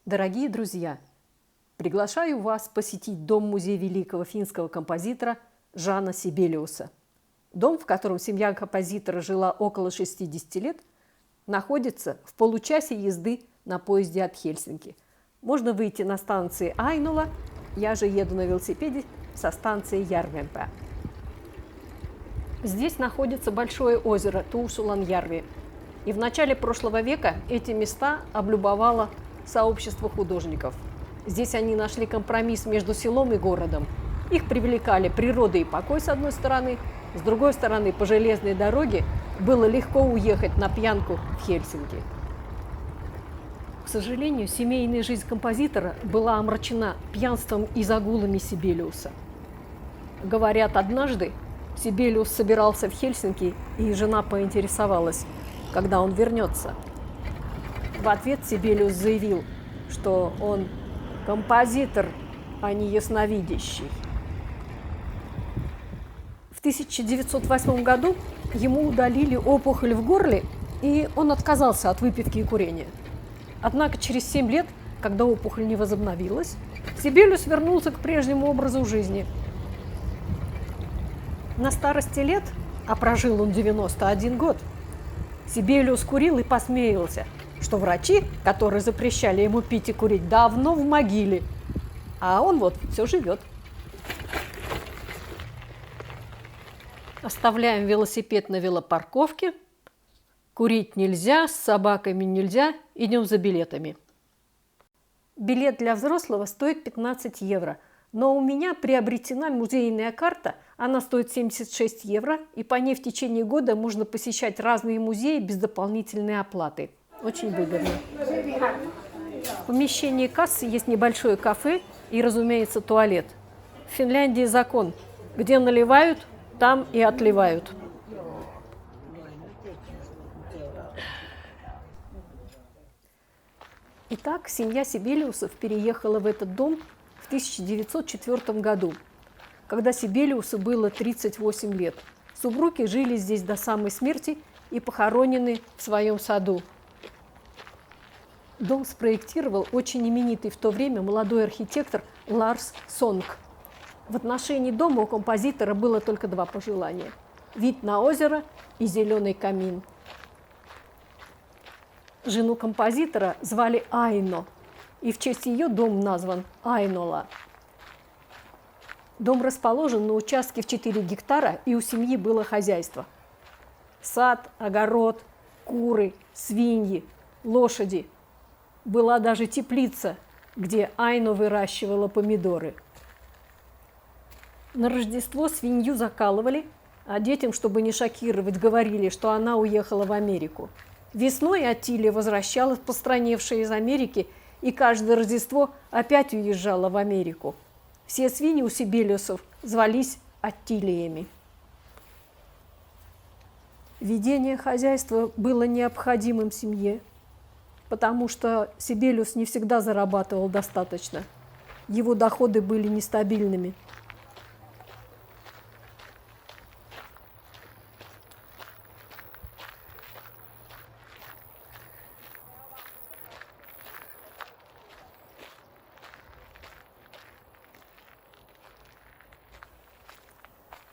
Дорогие друзья, приглашаю вас посетить дом-музей великого финского композитора Жана Сибелиуса. Дом, в котором семья композитора жила около 60 лет, находится в получасе езды на поезде от Хельсинки. Можно выйти на станции Айнола, я же еду на велосипеде со станции Järvenpää. Здесь находится большое озеро Tuusulanjärvi. И в начале прошлого века эти места облюбовало сообщество художников. Здесь они нашли компромисс между селом и городом. Их привлекали природа и покой с одной стороны, с другой стороны по железной дороге было легко уехать на пьянку в Хельсинки. К сожалению, семейная жизнь композитора была омрачена пьянством и загулами Сибелиуса. Говорят, однажды Сибелиус собирался в Хельсинки, и жена поинтересовалась, когда он вернется. В ответ Сибелиус заявил, что он композитор, а не ясновидящий. В 1908 году ему удалили опухоль в горле, и он отказался от выпивки и курения. Однако через 7 лет, когда опухоль не возобновилась, Сибелиус вернулся к прежнему образу жизни. На старости лет, а прожил он 91 год, Сибелиус курил и посмеялся, что врачи, которые запрещали ему пить и курить, давно в могиле, а он вот все живет. Оставляем велосипед на велопарковке. Курить нельзя, с собаками нельзя, идем за билетами. Билет для взрослого стоит 15 евро, но у меня приобретена музейная карта, она стоит 76 евро, и по ней в течение года можно посещать разные музеи без дополнительной оплаты. Очень выгодно. В помещении кассы есть небольшое кафе и, разумеется, туалет. В Финляндии закон: где наливают, там и отливают. Итак, семья Сибелиусов переехала в этот дом в 1904 году, когда Сибелиусу было 38 лет. Супруги жили здесь до самой смерти и похоронены в своем саду. Дом спроектировал очень именитый в то время молодой архитектор Ларс Сонг. В отношении дома у композитора было только 2 пожелания: вид на озеро и зеленый камин. Жену композитора звали Айно, и в честь ее дом назван Айнола. Дом расположен на участке в 4 гектара, и у семьи было хозяйство: сад, огород, куры, свиньи, лошади. Была даже теплица, где Айно выращивала помидоры. На Рождество свинью закалывали, а детям, чтобы не шокировать, говорили, что она уехала в Америку. Весной Аттилия возвращалась, постраневшая из Америки, и каждое Рождество опять уезжала в Америку. Все свиньи у Сибелиусов звались Аттилиями. Ведение хозяйства было необходимым семье, потому что Сибелиус не всегда зарабатывал достаточно. Его доходы были нестабильными.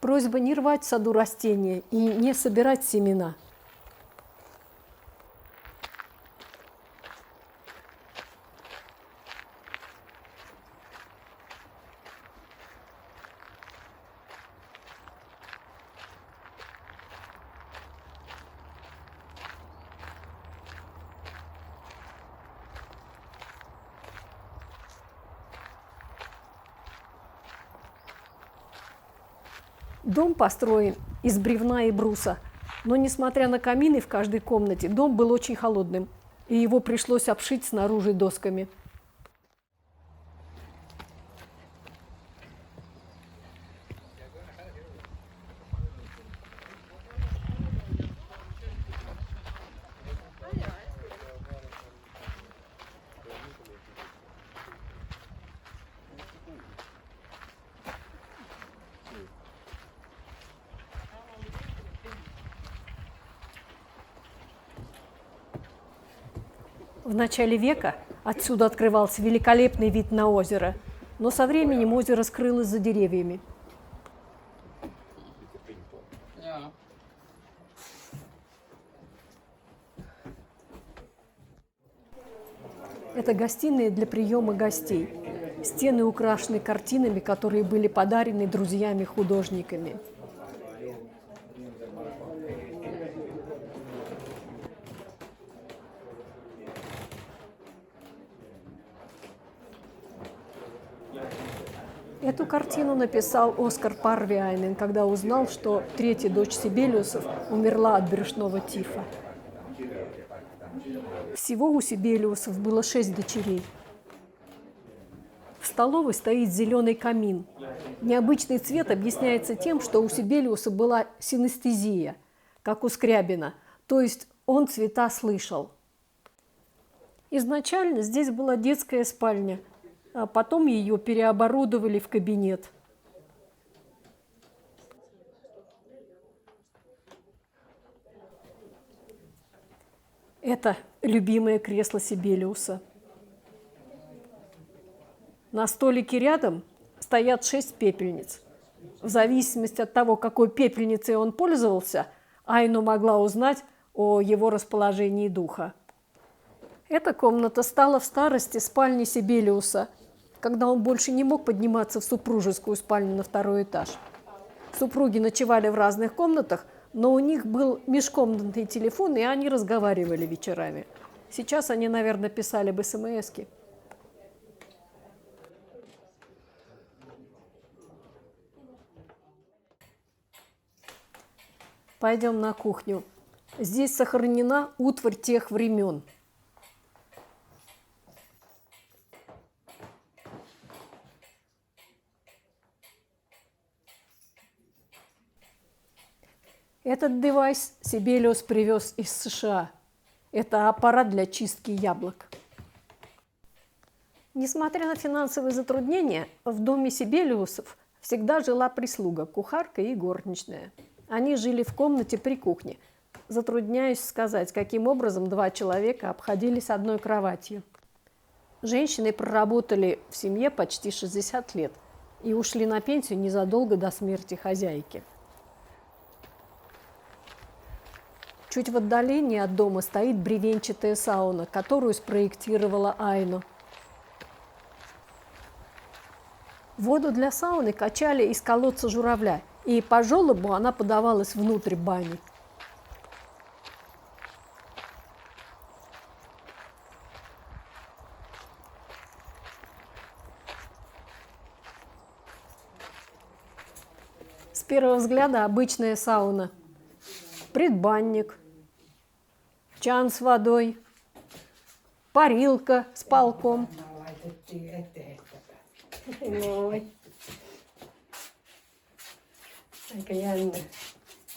Просьба не рвать в саду растения и не собирать семена. Дом построен из бревна и бруса, но, несмотря на камины в каждой комнате, дом был очень холодным, и его пришлось обшить снаружи досками. В начале века Отсюда открывался великолепный вид на озеро, но со временем озеро скрылось за деревьями. Это гостиная для приема гостей. Стены украшены картинами, которые были подарены друзьями-художниками. Эту картину написал Оскар Парвиайнен, когда узнал, что третья дочь Сибелиусов умерла от брюшного тифа. Всего у Сибелиусов было 6 дочерей. В столовой стоит зеленый камин. Необычный цвет объясняется тем, что у Сибелиуса была синестезия, как у Скрябина, то есть он цвета слышал. Изначально здесь была детская спальня, а потом ее переоборудовали в кабинет. Это любимое кресло Сибелиуса. На столике рядом стоят 6 пепельниц. В зависимости от того, какой пепельницей он пользовался, Айно могла узнать о его расположении духа. Эта комната стала в старости спальней Сибелиуса, когда он больше не мог подниматься в супружескую спальню на 2-й этаж. Супруги ночевали в разных комнатах, но у них был межкомнатный телефон, и они разговаривали вечерами. Сейчас они, наверное, писали бы смс-ки. Пойдем на кухню. Здесь сохранена утварь тех времен. Этот девайс Сибелиус привез из США. Это аппарат для чистки яблок. Несмотря на финансовые затруднения, в доме Сибелиусов всегда жила прислуга, кухарка и горничная. Они жили в комнате при кухне. Затрудняюсь сказать, каким образом 2 человека обходились одной кроватью. Женщины проработали в семье почти 60 лет и ушли на пенсию незадолго до смерти хозяйки. Чуть в отдалении от дома стоит бревенчатая сауна, которую спроектировала Айно. Воду для сауны качали из колодца журавля, и по желобу она подавалась внутрь бани. С первого взгляда обычная сауна. Предбанник, чан с водой, парилка с полком. Aika jännä.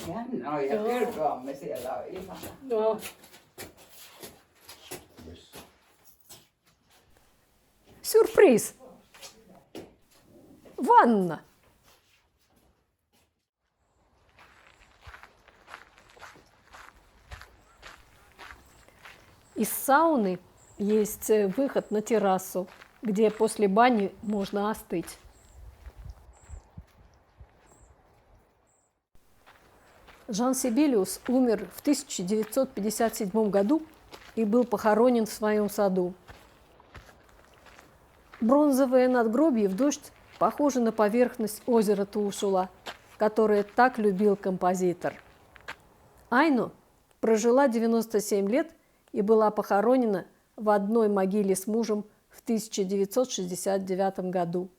Jännä on ja kylpyamme siellä on ihana. No. Сюрприз! Ванна! Из сауны есть выход на террасу, где после бани можно остыть. Жан Сибелиус умер в 1957 году и был похоронен в своем саду. Бронзовое надгробие в дождь похоже на поверхность озера Туушула, которое так любил композитор. Айно прожила 97 лет и была похоронена в одной могиле с мужем в 1969 году.